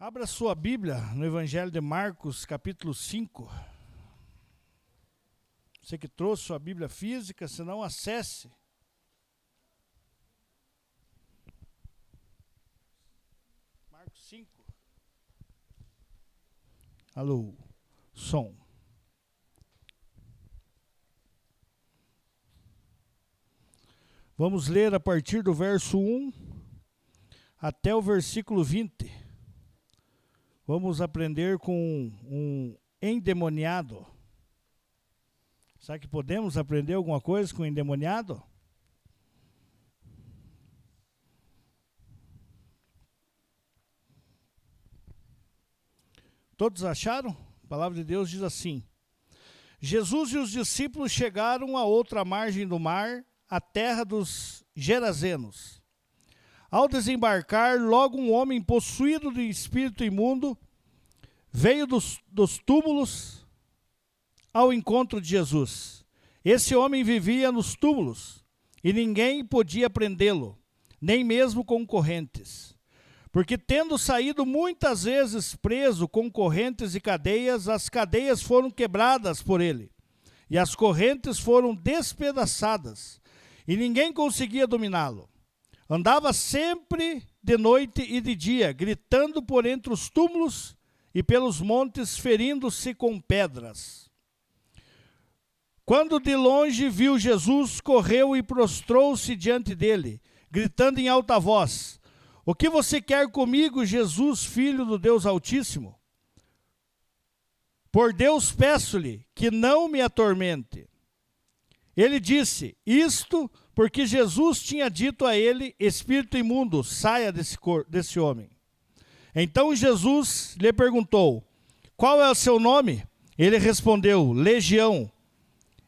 Abra sua Bíblia no Evangelho de Marcos, capítulo 5. Você que trouxe sua Bíblia física, se não, acesse. Marcos 5. Alô, som. Vamos ler a partir do verso 1 até o versículo 20. Vamos aprender com um endemoniado. Será que podemos aprender alguma coisa com um endemoniado? Todos acharam? A palavra de Deus diz assim: Jesus e os discípulos chegaram à outra margem do mar, a terra dos Gerazenos. Ao desembarcar, logo um homem possuído de espírito imundo veio dos túmulos ao encontro de Jesus. Esse homem vivia nos túmulos e ninguém podia prendê-lo, nem mesmo com correntes. Porque tendo saído muitas vezes preso com correntes e cadeias, as cadeias foram quebradas por ele e as correntes foram despedaçadas e ninguém conseguia dominá-lo. Andava sempre de noite e de dia, gritando por entre os túmulos e pelos montes, ferindo-se com pedras. Quando de longe viu Jesus, correu e prostrou-se diante dele, gritando em alta voz: O que você quer comigo, Jesus, Filho do Deus Altíssimo? Por Deus peço-lhe que não me atormente. Ele disse isto porque Jesus tinha dito a ele: Espírito imundo, saia desse homem. Então Jesus lhe perguntou: Qual é o seu nome? Ele respondeu: Legião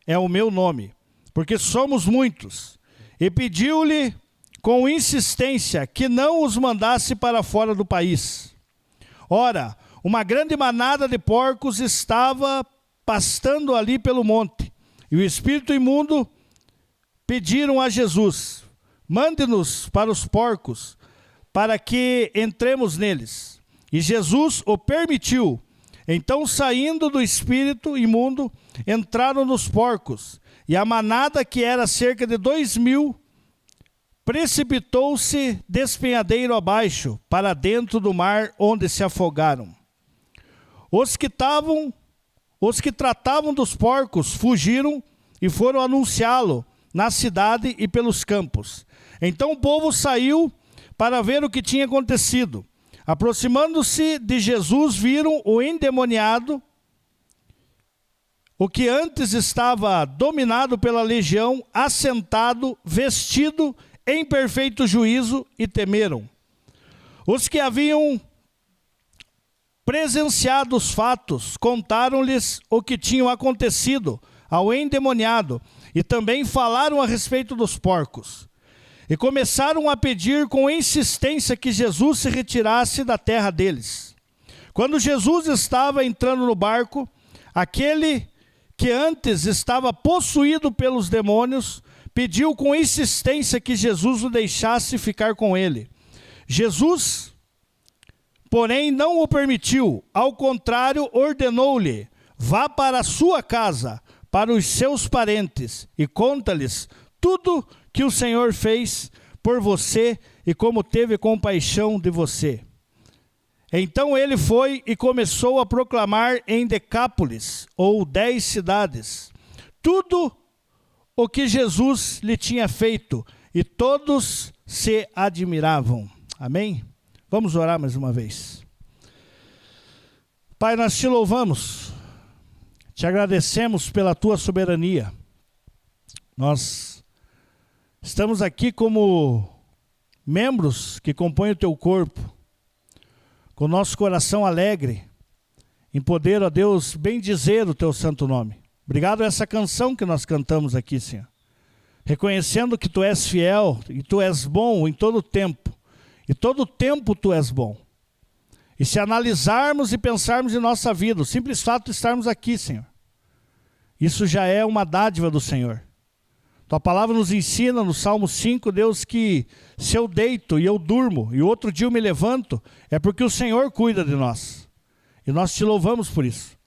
é o meu nome, porque somos muitos. E pediu-lhe com insistência que não os mandasse para fora do país. Ora, uma grande manada de porcos estava pastando ali pelo monte, e o espírito imundo pediram a Jesus: Mande-nos para os porcos, para que entremos neles. E Jesus o permitiu. Então, saindo do espírito imundo, entraram nos porcos, e a manada, que era cerca de 2.000, precipitou-se despenhadeiro abaixo, para dentro do mar, onde se afogaram. Os que tratavam dos porcos fugiram e foram anunciá-lo na cidade e pelos campos. Então o povo saiu para ver o que tinha acontecido. Aproximando-se de Jesus, viram o endemoniado, o que antes estava dominado pela legião, assentado, vestido em perfeito juízo, e temeram. Os que haviam presenciado os fatos contaram-lhes o que tinha acontecido ao endemoniado, e também falaram a respeito dos porcos. E começaram a pedir com insistência que Jesus se retirasse da terra deles. Quando Jesus estava entrando no barco, aquele que antes estava possuído pelos demônios pediu com insistência que Jesus o deixasse ficar com ele. Jesus, porém, não o permitiu. Ao contrário, ordenou-lhe: Vá para a sua casa, para os seus parentes, e conta-lhes tudo que o Senhor fez por você e como teve compaixão de você. Então ele foi e começou a proclamar em Decápolis, ou 10 cidades, tudo o que Jesus lhe tinha feito, e todos se admiravam. Amém? Vamos orar mais uma vez. Pai, nós te louvamos, te agradecemos pela tua soberania. Nós estamos aqui como membros que compõem o teu corpo, com o nosso coração alegre, em poder, ó Deus, bendizer o teu santo nome. Obrigado a essa canção que nós cantamos aqui, Senhor, reconhecendo que tu és fiel e tu és bom em todo tempo, e todo tempo tu és bom. E se analisarmos e pensarmos em nossa vida, o simples fato de estarmos aqui, Senhor, isso já é uma dádiva do Senhor. Tua palavra nos ensina no Salmo 5, Deus, que se eu deito e eu durmo, e outro dia eu me levanto, é porque o Senhor cuida de nós. E nós te louvamos por isso.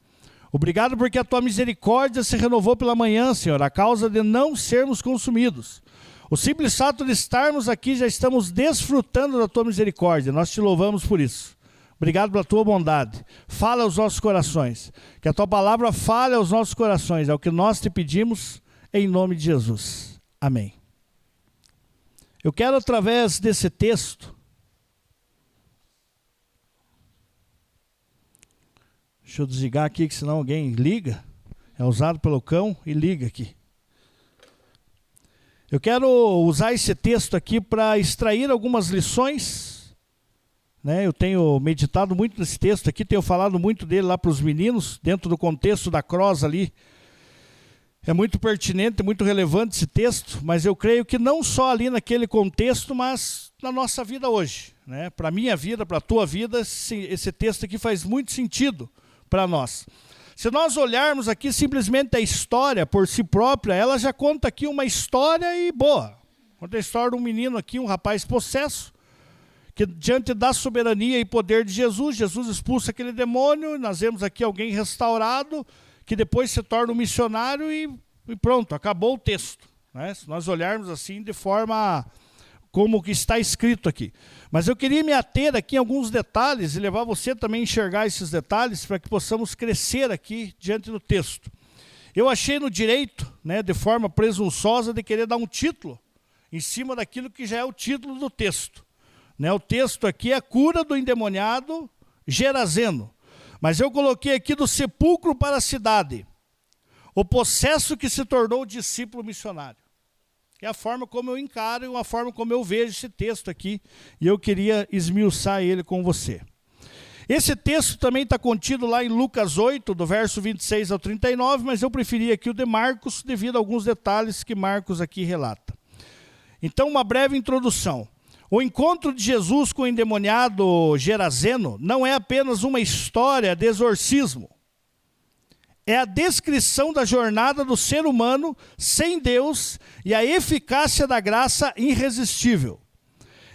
Obrigado porque a tua misericórdia se renovou pela manhã, Senhor, a causa de não sermos consumidos. O simples fato de estarmos aqui, já estamos desfrutando da tua misericórdia. Nós te louvamos por isso. Obrigado pela tua bondade. Fala aos nossos corações. Que a tua palavra fale aos nossos corações. É o que nós te pedimos em nome de Jesus. Amém. Eu quero, através desse texto, deixa eu desligar aqui, que senão alguém liga. É usado pelo cão e liga aqui. Eu quero usar esse texto aqui para extrair algumas lições, né? Eu tenho meditado muito nesse texto aqui, tenho falado muito dele lá para os meninos, dentro do contexto da Cross ali. É muito pertinente, muito relevante esse texto, mas eu creio que não só ali naquele contexto, mas na nossa vida hoje, né? Para a minha vida, para a tua vida, esse texto aqui faz muito sentido para nós. Se nós olharmos aqui simplesmente a história por si própria, ela já conta aqui uma história e boa. Conta a história de um menino aqui, um rapaz possesso, que diante da soberania e poder de Jesus, Jesus expulsa aquele demônio, e nós vemos aqui alguém restaurado, que depois se torna um missionário e pronto, acabou o texto, né? Se nós olharmos assim de forma como que está escrito aqui. Mas eu queria me ater aqui em alguns detalhes e levar você também a enxergar esses detalhes para que possamos crescer aqui diante do texto. Eu achei no direito, né, de forma presunçosa, de querer dar um título em cima daquilo que já é o título do texto. Né, o texto aqui é a cura do endemoniado Gerazeno. Mas eu coloquei aqui do sepulcro para a cidade, o possesso que se tornou discípulo missionário. É a forma como eu encaro e a forma como eu vejo esse texto aqui. E eu queria esmiuçar ele com você. Esse texto também está contido lá em Lucas 8, do verso 26 ao 39, mas eu preferi aqui o de Marcos, devido a alguns detalhes que Marcos aqui relata. Então, uma breve introdução. O encontro de Jesus com o endemoniado Gerazeno não é apenas uma história de exorcismo. É a descrição da jornada do ser humano sem Deus e a eficácia da graça irresistível.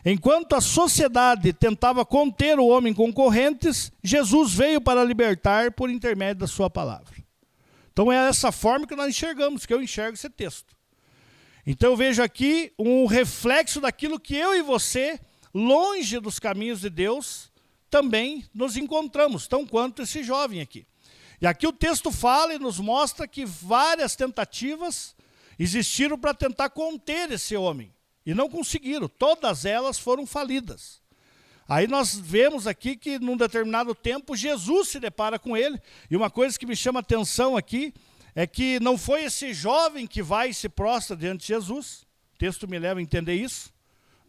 Enquanto a sociedade tentava conter o homem com correntes, Jesus veio para libertar por intermédio da sua palavra. Então é essa forma que nós enxergamos, que eu enxergo esse texto. Então eu vejo aqui um reflexo daquilo que eu e você, longe dos caminhos de Deus, também nos encontramos, tão quanto esse jovem aqui. E aqui o texto fala e nos mostra que várias tentativas existiram para tentar conter esse homem. E não conseguiram, todas elas foram falidas. Aí nós vemos aqui que num determinado tempo Jesus se depara com ele. E uma coisa que me chama a atenção aqui é que não foi esse jovem que vai e se prostra diante de Jesus. O texto me leva a entender isso,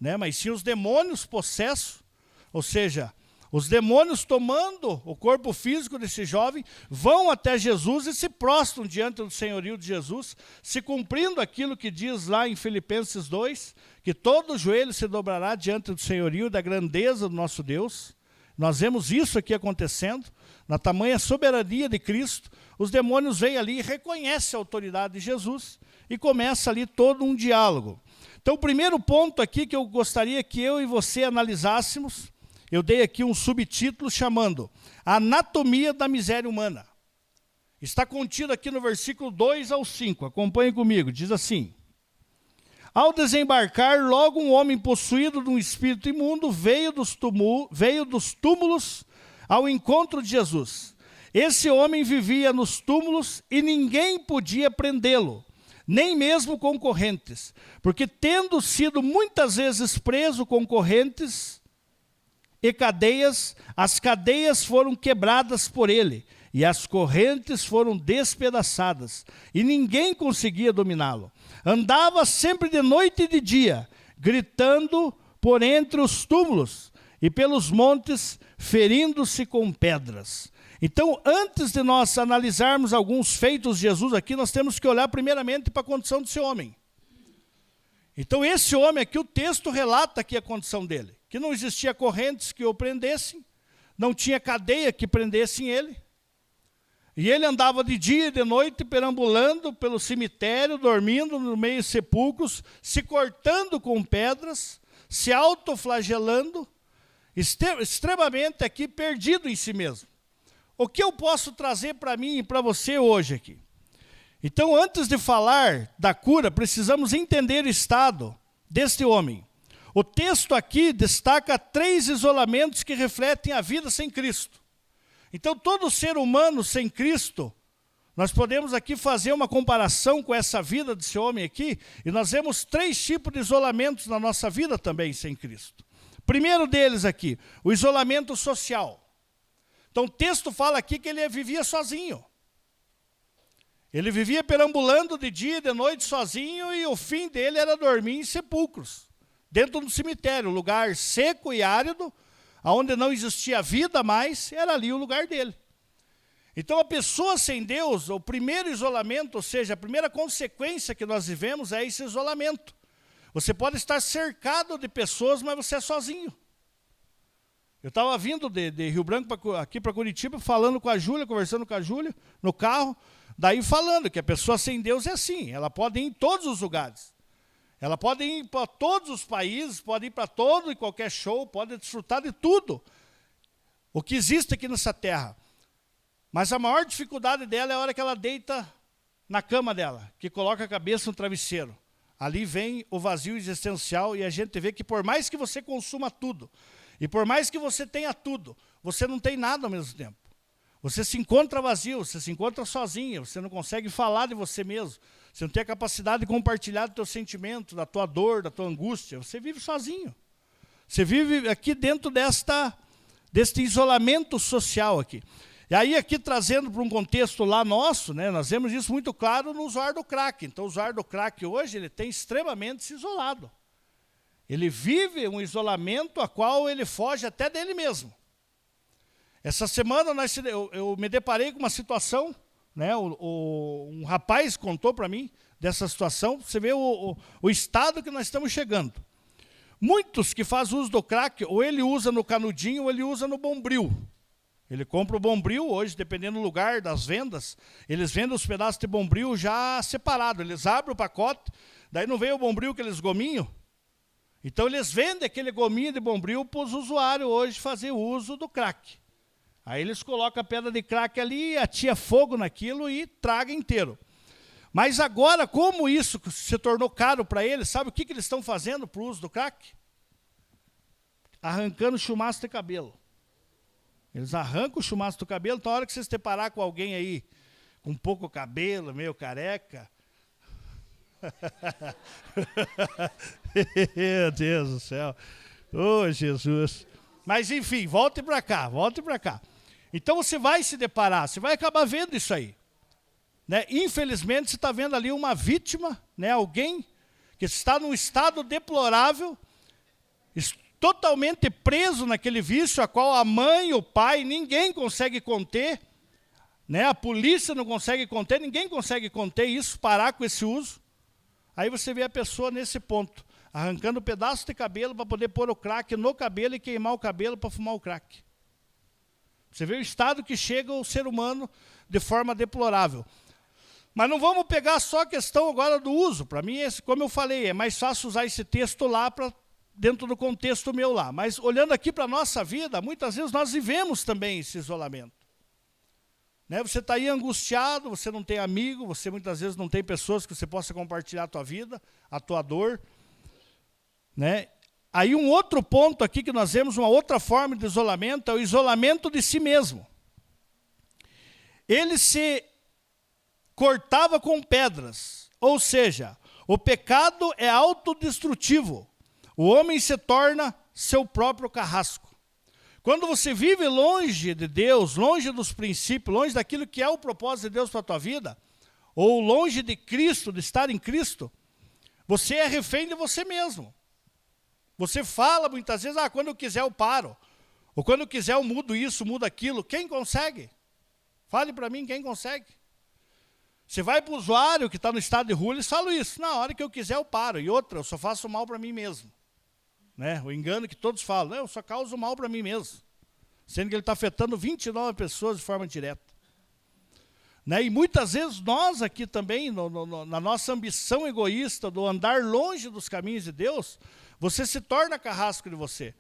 né? Mas sim os demônios possessos, ou seja, os demônios tomando o corpo físico desse jovem, vão até Jesus e se prostram diante do senhorio de Jesus, se cumprindo aquilo que diz lá em Filipenses 2, que todo joelho se dobrará diante do senhorio da grandeza do nosso Deus. Nós vemos isso aqui acontecendo, na tamanha soberania de Cristo. Os demônios vêm ali e reconhecem a autoridade de Jesus e começa ali todo um diálogo. Então o primeiro ponto aqui que eu gostaria que eu e você analisássemos, eu dei aqui um subtítulo chamando Anatomia da Miséria Humana. Está contido aqui no versículo 2 ao 5. Acompanhe comigo. Diz assim: Ao desembarcar, logo um homem possuído de um espírito imundo veio dos túmulos ao encontro de Jesus. Esse homem vivia nos túmulos e ninguém podia prendê-lo, nem mesmo com correntes, porque tendo sido muitas vezes preso com correntes e cadeias, as cadeias foram quebradas por ele, e as correntes foram despedaçadas, e ninguém conseguia dominá-lo. Andava sempre de noite e de dia, gritando por entre os túmulos e pelos montes, ferindo-se com pedras. Então, antes de nós analisarmos alguns feitos de Jesus aqui, nós temos que olhar primeiramente para a condição desse homem. Então, esse homem aqui, o texto relata aqui a condição dele. Que não existia correntes que o prendessem, não tinha cadeia que prendessem ele. E ele andava de dia e de noite perambulando pelo cemitério, dormindo no meio de sepulcros, se cortando com pedras, se autoflagelando, extremamente aqui perdido em si mesmo. O que eu posso trazer para mim e para você hoje aqui? Então, antes de falar da cura, precisamos entender o estado deste homem. O texto aqui destaca 3 isolamentos que refletem a vida sem Cristo. Então, todo ser humano sem Cristo, nós podemos aqui fazer uma comparação com essa vida desse homem aqui, e nós vemos 3 tipos de isolamentos na nossa vida também sem Cristo. Primeiro deles aqui, o isolamento social. Então, o texto fala aqui que ele vivia sozinho. Ele vivia perambulando de dia e de noite sozinho, e o fim dele era dormir em sepulcros, dentro do cemitério, lugar seco e árido, onde não existia vida mais, era ali o lugar dele. Então, a pessoa sem Deus, o primeiro isolamento, ou seja, a primeira consequência que nós vivemos é esse isolamento. Você pode estar cercado de pessoas, mas você é sozinho. Eu estava vindo de Rio Branco aqui para Curitiba, falando com a Júlia, conversando com a Júlia, no carro, daí falando que a pessoa sem Deus é assim, ela pode ir em todos os lugares. Ela pode ir para todos os países, pode ir para todo e qualquer show, pode desfrutar de tudo o que existe aqui nessa terra. Mas a maior dificuldade dela é a hora que ela deita na cama dela, que coloca a cabeça no travesseiro. Ali vem o vazio existencial, e a gente vê que por mais que você consuma tudo, e por mais que você tenha tudo, você não tem nada ao mesmo tempo. Você se encontra vazio, você se encontra sozinho, você não consegue falar de você mesmo. Você não tem a capacidade de compartilhar do teu sentimento, da tua dor, da tua angústia. Você vive sozinho. Você vive aqui dentro deste isolamento social aqui. E aí aqui trazendo para um contexto lá nosso, né, nós vemos isso muito claro no usuário do crack. Então o usuário do crack hoje, ele tem extremamente se isolado. Ele vive um isolamento a qual ele foge até dele mesmo. Essa semana eu me deparei com uma situação, né, um rapaz contou para mim dessa situação. Você vê o estado que nós estamos chegando. Muitos que fazem uso do crack, ou ele usa no canudinho, ou ele usa no bombril. Ele compra o bombril hoje, dependendo do lugar das vendas, eles vendem os pedaços de bombril já separado. Eles abrem o pacote, daí não vem o bombril, aqueles gominhos. Então eles vendem aquele gominho de bombril para os usuários hoje fazer uso do crack. Aí eles colocam a pedra de crack ali, atia fogo naquilo e traga inteiro. Mas agora, como isso se tornou caro para eles, sabe o que eles estão fazendo para o uso do crack? Arrancando chumaço de cabelo. Eles arrancam o chumaço do cabelo, então a hora que vocês deparar com alguém aí, com pouco cabelo, meio careca... Meu Deus do céu. Oh, Jesus. Mas enfim, volte para cá, volte para cá. Então você vai se deparar, você vai acabar vendo isso aí. Né? Infelizmente você está vendo ali uma vítima, né? Alguém que está num estado deplorável, totalmente preso naquele vício, a qual a mãe, o pai, ninguém consegue conter, né? A polícia não consegue conter, ninguém consegue conter isso, parar com esse uso. Aí você vê a pessoa nesse ponto, arrancando um pedaço de cabelo para poder pôr o crack no cabelo e queimar o cabelo para fumar o crack. Você vê o estado que chega o ser humano de forma deplorável. Mas não vamos pegar só a questão agora do uso. Para mim, como eu falei, é mais fácil usar esse texto lá dentro do contexto meu lá. Mas olhando aqui para a nossa vida, muitas vezes nós vivemos também esse isolamento. Né? Você está aí angustiado, você não tem amigo, você muitas vezes não tem pessoas que você possa compartilhar a tua vida, a tua dor. Né? Aí um outro ponto aqui que nós vemos, uma outra forma de isolamento, é o isolamento de si mesmo. Ele se cortava com pedras, ou seja, o pecado é autodestrutivo. O homem se torna seu próprio carrasco. Quando você vive longe de Deus, longe dos princípios, longe daquilo que é o propósito de Deus para a tua vida, ou longe de Cristo, de estar em Cristo, você é refém de você mesmo. Você fala muitas vezes, quando eu quiser eu paro. Ou quando eu quiser eu mudo isso, mudo aquilo. Quem consegue? Fale para mim quem consegue. Você vai para o usuário que está no estado de rua, eles falam isso. Na hora que eu quiser eu paro. E outra, eu só faço mal para mim mesmo. Né? O engano que todos falam, eu só causo mal para mim mesmo. Sendo que ele está afetando 29 pessoas de forma direta. Né? E muitas vezes nós aqui também, na nossa ambição egoísta do andar longe dos caminhos de Deus, você se torna carrasco de você.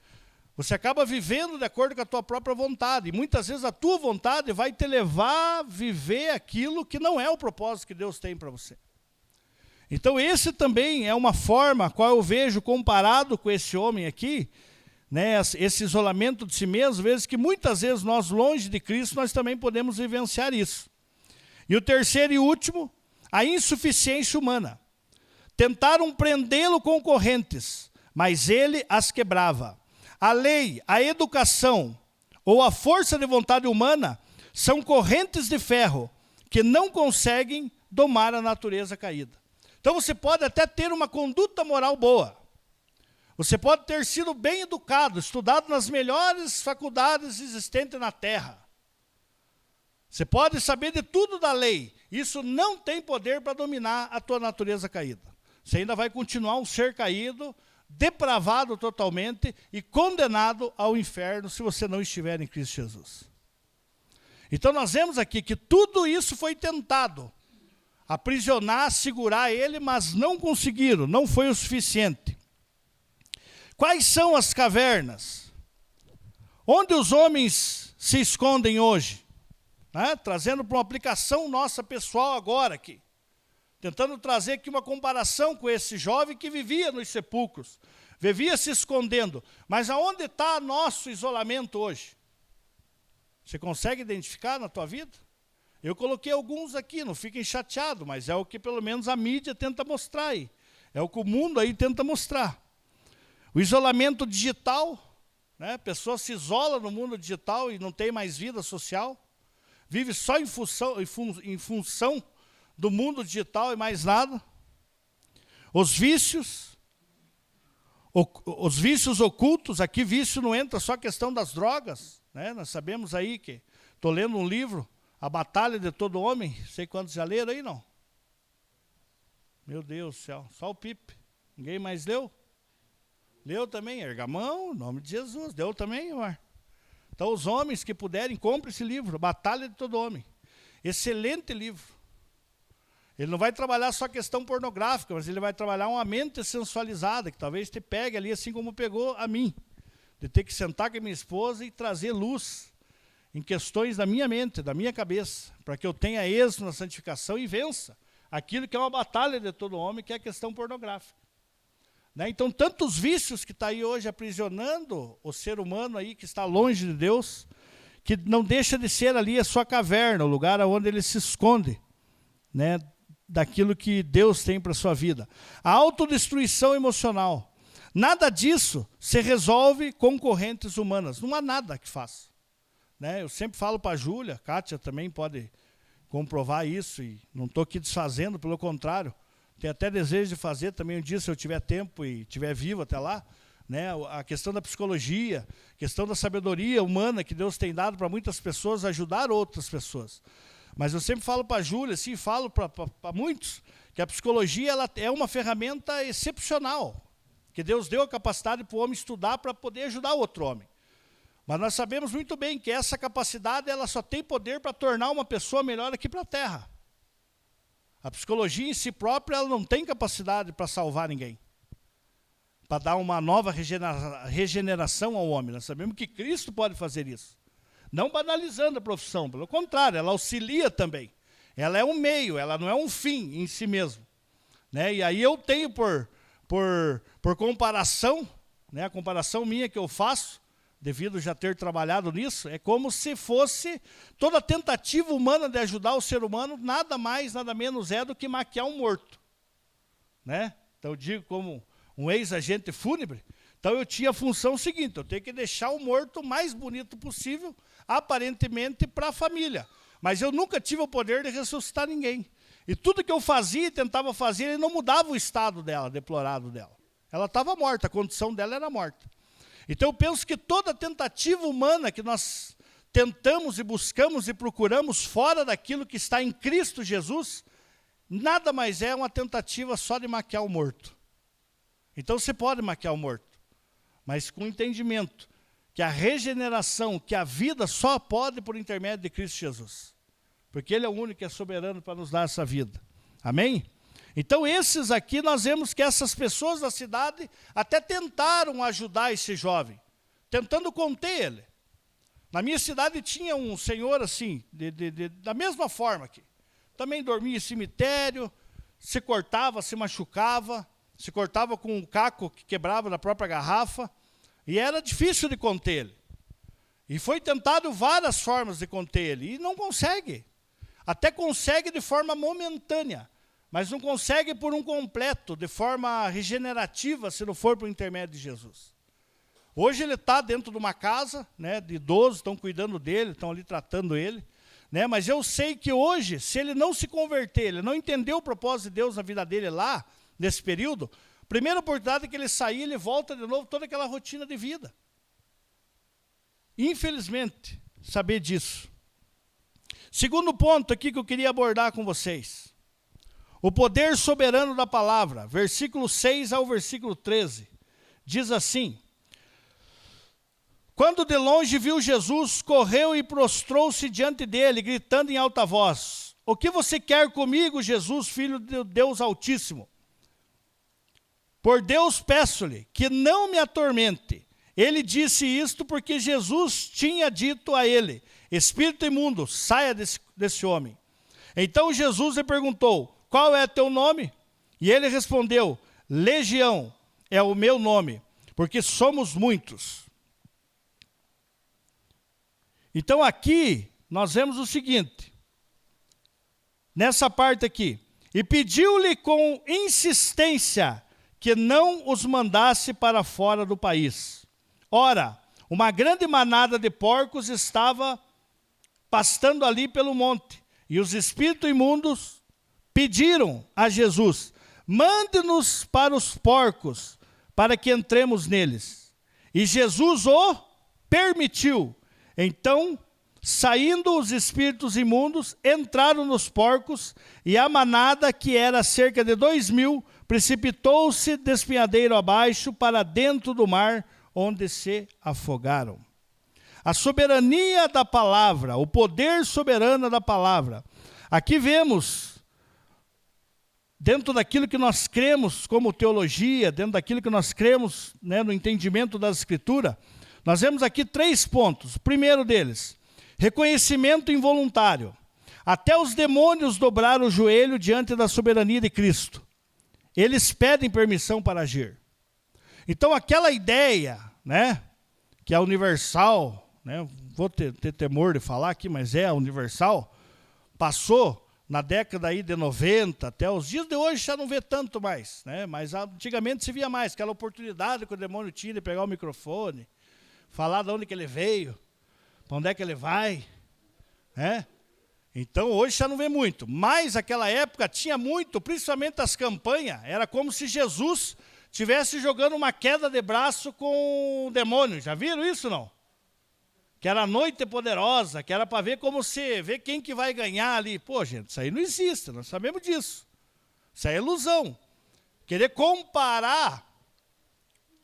Você acaba vivendo de acordo com a tua própria vontade. E muitas vezes a tua vontade vai te levar a viver aquilo que não é o propósito que Deus tem para você. Então esse também é uma forma a qual eu vejo comparado com esse homem aqui, né, esse isolamento de si mesmo, vezes que muitas vezes nós longe de Cristo nós também podemos vivenciar isso. E o terceiro e último, a insuficiência humana. Tentaram prendê-lo com correntes, mas ele as quebrava. A lei, a educação ou a força de vontade humana são correntes de ferro que não conseguem domar a natureza caída. Então você pode até ter uma conduta moral boa. Você pode ter sido bem educado, estudado nas melhores faculdades existentes na Terra. Você pode saber de tudo da lei. Isso não tem poder para dominar a tua natureza caída. Você ainda vai continuar um ser caído, depravado totalmente e condenado ao inferno se você não estiver em Cristo Jesus. Então nós vemos aqui que tudo isso foi tentado. Aprisionar, segurar ele, mas não conseguiram, não foi o suficiente. Quais são as cavernas? Onde os homens se escondem hoje? Né? Trazendo para uma aplicação nossa pessoal agora aqui. Tentando trazer aqui uma comparação com esse jovem que vivia nos sepulcros. Vivia se escondendo. Mas aonde está nosso isolamento hoje? Você consegue identificar na tua vida? Eu coloquei alguns aqui, não fiquem chateados, mas é o que pelo menos a mídia tenta mostrar aí. É o que o mundo aí tenta mostrar. O isolamento digital, né? A pessoa se isola no mundo digital e não tem mais vida social. Vive só em função do mundo digital e mais nada. Os vícios ocultos, aqui vício não entra só a questão das drogas, né? Nós sabemos aí que, estou lendo um livro, A Batalha de Todo Homem, sei quantos já leram aí, não? Meu Deus do céu, só o Pipe, ninguém mais leu? Leu também, Ergamão, em nome de Jesus, deu também, Mar. Então os homens que puderem, comprem esse livro, A Batalha de Todo Homem. Excelente livro. Ele não vai trabalhar só a questão pornográfica, mas ele vai trabalhar uma mente sensualizada, que talvez te pegue ali, assim como pegou a mim. De ter que sentar com a minha esposa e trazer luz em questões da minha mente, da minha cabeça, para que eu tenha êxito na santificação e vença aquilo que é uma batalha de todo homem, que é a questão pornográfica. Né? Então, tantos vícios que está aí hoje aprisionando o ser humano aí, que está longe de Deus, que não deixa de ser ali a sua caverna, o lugar onde ele se esconde, né, daquilo que Deus tem para a sua vida. A autodestruição emocional. Nada disso se resolve com correntes humanas. Não há nada que faça. Né? Eu sempre falo para a Júlia, a Kátia também pode comprovar isso, e não estou aqui desfazendo, pelo contrário. Tenho até desejo de fazer também um dia, se eu tiver tempo e estiver vivo até lá, né? A questão da psicologia, a questão da sabedoria humana que Deus tem dado para muitas pessoas, ajudar outras pessoas. Mas eu sempre falo para a Júlia, assim, falo para muitos, que a psicologia ela é uma ferramenta excepcional, que Deus deu a capacidade para o homem estudar para poder ajudar outro homem. Mas nós sabemos muito bem que essa capacidade ela só tem poder para tornar uma pessoa melhor aqui para a Terra. A psicologia em si própria ela não tem capacidade para salvar ninguém, para dar uma nova regeneração ao homem. Nós sabemos que Cristo pode fazer isso. Não banalizando a profissão, pelo contrário, ela auxilia também. Ela é um meio, ela não é um fim em si mesmo. Né? E aí eu tenho por comparação, né, a comparação minha que eu faço, devido já ter trabalhado nisso, é como se fosse toda tentativa humana de ajudar o ser humano, nada mais, nada menos é do que maquiar um morto. Né? Então eu digo como um ex-agente fúnebre, então eu tinha a função seguinte, eu tenho que deixar o morto o mais bonito possível, aparentemente para a família. Mas eu nunca tive o poder de ressuscitar ninguém. E tudo que eu fazia e tentava fazer, ele não mudava o estado dela, deplorado dela. Ela estava morta, a condição dela era morta. Então eu penso que toda tentativa humana que nós tentamos e buscamos e procuramos fora daquilo que está em Cristo Jesus, nada mais é uma tentativa só de maquiar o morto. Então você pode maquiar o morto, mas com entendimento que a regeneração, que a vida só pode por intermédio de Cristo Jesus. porque Ele é o único que é soberano para nos dar essa vida. Amém? Então esses aqui, nós vemos que essas pessoas da cidade até tentaram ajudar esse jovem, tentando conter ele. Na minha cidade tinha um senhor assim, da mesma forma aqui. Também dormia em cemitério, se cortava, se machucava, se cortava com um caco que quebrava da própria garrafa, e era difícil de conter ele. E foi tentado várias formas de conter ele, e não consegue. Até consegue de forma momentânea, mas não consegue por um completo, de forma regenerativa, se não for por intermédio de Jesus. Hoje ele está dentro de uma casa, né, de idosos, estão cuidando dele, estão ali tratando ele, né, mas eu sei que hoje, se ele não se converter, ele não entendeu o propósito de Deus na vida dele lá, nesse período, a primeira oportunidade que ele sair, ele volta de novo toda aquela rotina de vida. Infelizmente, saber disso. Segundo ponto aqui que eu queria abordar com vocês. O poder soberano da palavra, versículo 6 ao versículo 13, diz assim: quando de longe viu Jesus, correu e prostrou-se diante dele, gritando em alta voz: o que você quer comigo, Jesus, filho de Deus Altíssimo? Por Deus peço-lhe que não me atormente. Ele disse isto porque Jesus tinha dito a ele: espírito imundo, saia desse homem. Então Jesus lhe perguntou: qual é teu nome? E ele respondeu: Legião é o meu nome, porque somos muitos. Então aqui nós vemos o seguinte, nessa parte aqui: e pediu-lhe com insistência que não os mandasse para fora do país. Ora, uma grande manada de porcos estava pastando ali pelo monte, e os espíritos imundos pediram a Jesus: mande-nos para os porcos, para que entremos neles. E Jesus o permitiu. Então, saindo os espíritos imundos, entraram nos porcos, e a manada, que era cerca de 2.000, precipitou-se despenhadeiro abaixo para dentro do mar, onde se afogaram. A soberania da palavra, o poder soberano da palavra. Aqui vemos, dentro daquilo que nós cremos como teologia, dentro daquilo que nós cremos, né, no entendimento da Escritura, nós vemos aqui 3 pontos. O primeiro deles, reconhecimento involuntário. Até os demônios dobraram o joelho diante da soberania de Cristo. Eles pedem permissão para agir. Então aquela ideia, né, que é universal, né, vou ter temor de falar aqui, mas é universal, passou na década aí de 90, até os dias de hoje já não vê tanto mais, né, mas antigamente se via mais, aquela oportunidade que o demônio tinha de pegar o microfone, falar de onde que ele veio, para onde é que ele vai, né? Então hoje já não vê muito, mas naquela época tinha muito, principalmente as campanhas, era como se Jesus estivesse jogando uma queda de braço com o demônio. Já viram isso, não? Que era a noite poderosa, que era para ver como se vê quem que vai ganhar ali. Pô, gente, isso aí não existe, nós sabemos disso. Isso aí é ilusão. Querer comparar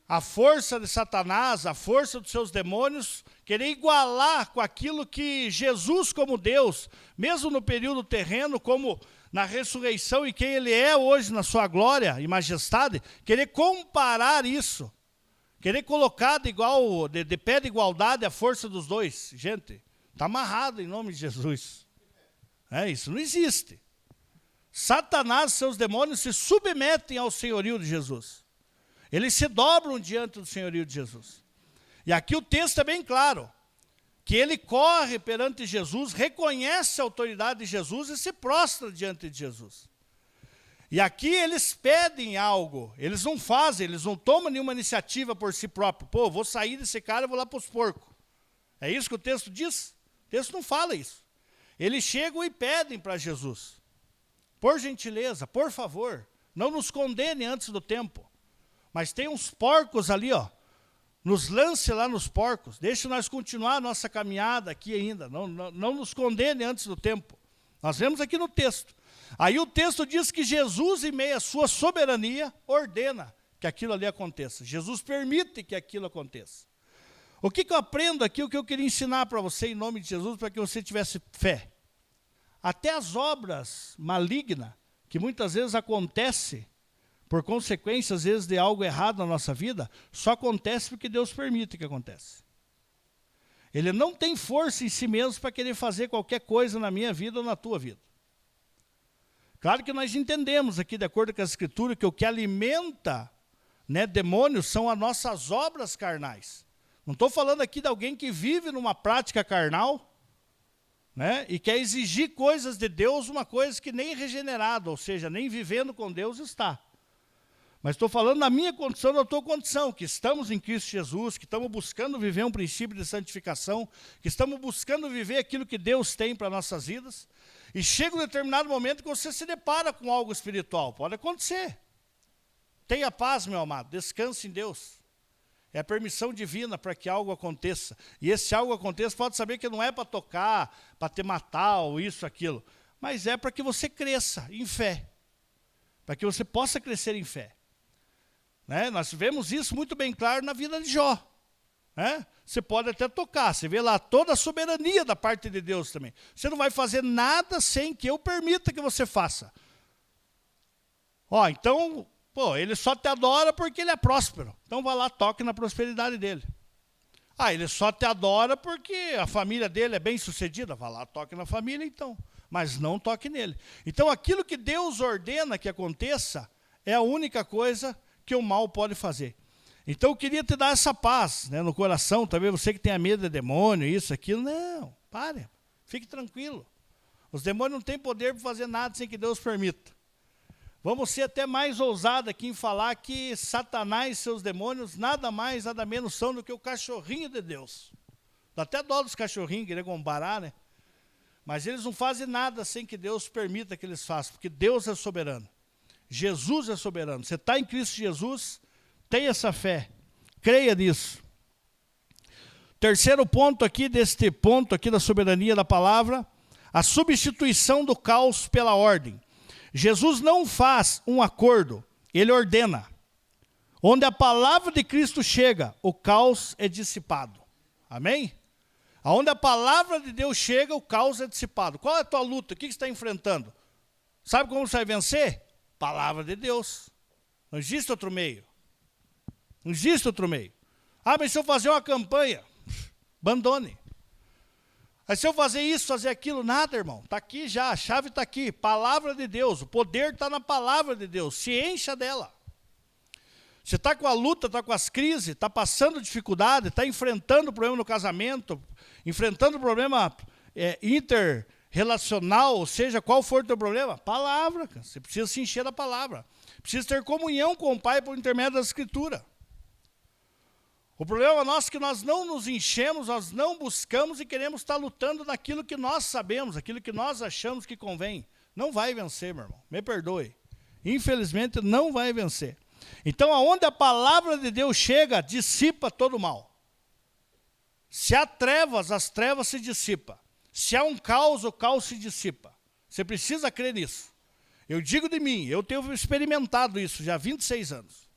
a força de Satanás, a força dos seus demônios, querer igualar com aquilo que Jesus como Deus, mesmo no período terreno, como na ressurreição e quem Ele é hoje na sua glória e majestade, querer comparar isso, querer colocar de pé de igualdade a força dos dois. Gente, está amarrado em nome de Jesus. Isso não existe. Satanás e seus demônios se submetem ao senhorio de Jesus. Eles se dobram diante do senhorio de Jesus. E aqui o texto é bem claro, que ele corre perante Jesus, reconhece a autoridade de Jesus e se prostra diante de Jesus. E aqui eles pedem algo, eles não fazem, eles não tomam nenhuma iniciativa por si próprio. Pô, vou sair desse cara e vou lá para os porcos. É isso que o texto diz? O texto não fala isso. Eles chegam e pedem para Jesus: por gentileza, por favor, não nos condene antes do tempo. Mas tem uns porcos ali, ó. Nos lance lá nos porcos. Deixe nós continuar a nossa caminhada aqui ainda. Não nos condene antes do tempo. Nós vemos aqui no texto. Aí o texto diz que Jesus, em meio à sua soberania, ordena que aquilo ali aconteça. Jesus permite que aquilo aconteça. O que eu aprendo aqui, o que eu queria ensinar para você em nome de Jesus, para que você tivesse fé? até as obras malignas, que muitas vezes acontecem, por consequência, às vezes, de algo errado na nossa vida, só acontece porque Deus permite que aconteça. Ele não tem força em si mesmo para querer fazer qualquer coisa na minha vida ou na tua vida. Claro que nós entendemos aqui, de acordo com a Escritura, que o que alimenta, né, demônios são as nossas obras carnais. Não estou falando aqui de alguém que vive numa prática carnal, né, e quer exigir coisas de Deus, uma coisa que nem regenerado, ou seja, nem vivendo com Deus está. Mas estou falando na minha condição, na tua condição, que estamos em Cristo Jesus, que estamos buscando viver um princípio de santificação, que estamos buscando viver aquilo que Deus tem para nossas vidas, e chega um determinado momento que você se depara com algo espiritual. Pode acontecer. Tenha paz, meu amado, descanse em Deus. É a permissão divina para que algo aconteça. E esse algo aconteça, pode saber que não é para tocar, para te matar, ou isso, aquilo. Mas é para que você cresça em fé. Para que você possa crescer em fé. Né? Nós vemos isso muito bem claro na vida de Jó. Né? Você pode até tocar, você vê lá toda a soberania da parte de Deus também. Você não vai fazer nada sem que eu permita que você faça. Ó, então, pô, ele só te adora porque ele é próspero. Então vai lá, toque na prosperidade dele. Ah, ele só te adora porque a família dele é bem sucedida. Vai lá, toque na família então. Mas não toque nele. Então aquilo que Deus ordena que aconteça é a única coisa que o mal pode fazer. Então eu queria te dar essa paz, né, no coração, talvez você que tenha medo de demônio, isso, aquilo. Não, pare, fique tranquilo. Os demônios não têm poder para fazer nada sem que Deus permita. Vamos ser até mais ousados aqui em falar que Satanás e seus demônios nada mais, nada menos são do que o cachorrinho de Deus. Dá até dó dos cachorrinhos, querer comparar, né? Mas eles não fazem nada sem que Deus permita que eles façam, porque Deus é soberano. Jesus é soberano. Você está em Cristo Jesus, tenha essa fé, creia nisso. Terceiro ponto aqui, deste ponto aqui da soberania da palavra, a substituição do caos pela ordem. Jesus não faz um acordo, ele ordena. Onde a palavra de Cristo chega, o caos é dissipado. Amém? Aonde a palavra de Deus chega, o caos é dissipado. Qual é a tua luta? O que você está enfrentando? Sabe como você vai vencer? Palavra de Deus. Não existe outro meio. Não existe outro meio. Ah, mas se eu fazer uma campanha, abandone. Mas se eu fazer isso, fazer aquilo, nada, irmão. Está aqui já, a chave está aqui. Palavra de Deus, o poder está na palavra de Deus. Se encha dela. Você está com a luta, está com as crises, está passando dificuldade, está enfrentando problema no casamento, enfrentando problema interrelacional, ou seja, qual for o teu problema? Palavra, cara. Você precisa se encher da palavra. Precisa ter comunhão com o Pai por intermédio da Escritura. O problema nosso é que nós não nos enchemos, nós não buscamos e queremos estar lutando naquilo que nós sabemos, aquilo que nós achamos que convém. Não vai vencer, meu irmão. Me perdoe. Infelizmente, não vai vencer. Então, aonde a palavra de Deus chega, dissipa todo o mal. Se há trevas, as trevas se dissipam. Se há um caos, o caos se dissipa. Você precisa crer nisso. Eu digo de mim, eu tenho experimentado isso já há 26 anos.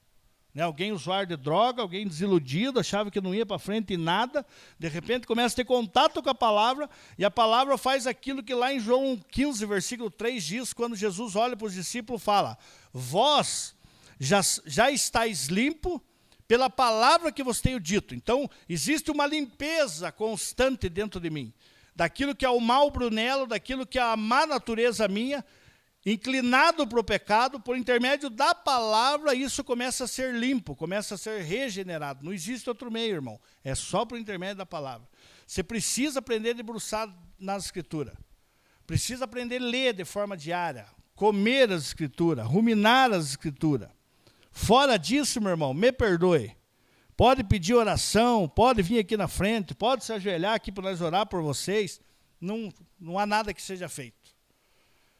Né, alguém usuário de droga, alguém desiludido, achava que não ia para frente em nada, de repente começa a ter contato com a palavra, e a palavra faz aquilo que lá em João 15, versículo 3 diz, quando Jesus olha para os discípulos e fala, vós já estáis limpo pela palavra que vos tenho dito. Então, existe uma limpeza constante dentro de mim, daquilo que é o mal brunelo, daquilo que é a má natureza minha, inclinado para o pecado, por intermédio da palavra, isso começa a ser limpo, começa a ser regenerado. Não existe outro meio, irmão. É só por intermédio da palavra. Você precisa aprender a debruçar na Escritura. Precisa aprender a ler de forma diária, comer as Escrituras, ruminar as Escrituras. Fora disso, meu irmão, me perdoe. Pode pedir oração, pode vir aqui na frente, pode se ajoelhar aqui para nós orar por vocês. Não há nada que seja feito.